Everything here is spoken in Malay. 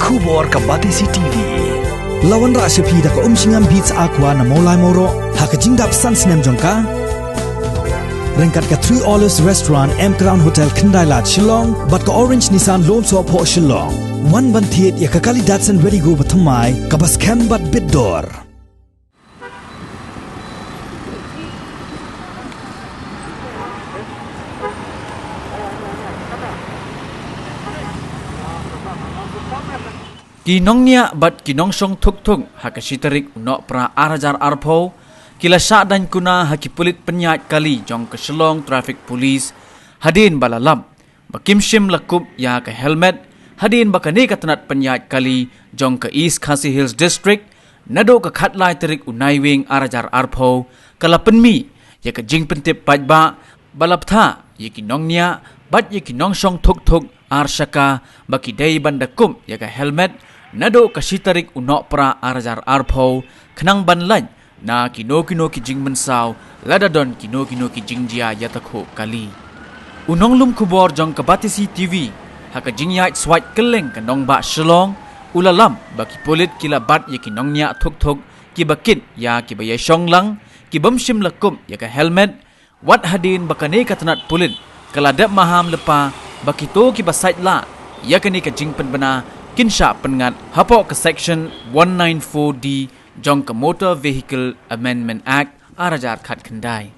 Kubor ka Batisi TV. Lawan Rashapi da ka umsingam beats aqua na molai moro hakajingdap sunsnem jongka. Rengkat ka 3 Olives Restaurant M Crown Hotel Kendailat Shillong bat ka Orange Nissan Lone Swap Ho Shillong. One bantiet ya ka kali Datsun Ready Go batamai ka bas bat bidor. Kinongnya bat kinong song tuk tuk hakasitarik unok pra arajar arpo kila syak dan kuna hakipulit penyat kali jong ke Shillong Traffic Police hadin balalam bakimshim lakup ya ke helmet hadin bakani katanat penyat kali jong ke East Khasi Hills District nado ke khatlai terik unaiwing arajar arpo kala penmi ya ke jing pentip pajba balaptha ya kinongnya bat ya kinong song tuk tuk arshaka baki dai bandakum ya ke helmet nado kasitarik unok pra arajar arpo kenang banlan na kino ki jing mensau ladadon kino ki jing dia yatakho kali unong lum kubor jong ke Batisi TV haka jing yait swat keleng kanong ba Shillong ulalam baki polit kila bat ya kinong nya thuk ki bakit ya ki bayai shonglang ki bamshim lakum ya ka helmet wat hadin bakane katanat polit kala dap maham lepa baki to ki basait la ya kani ka jing penbana kinsha pengat hapok ke section 194D jong ke Motor Vehicle Amendment Act arajar khat kendai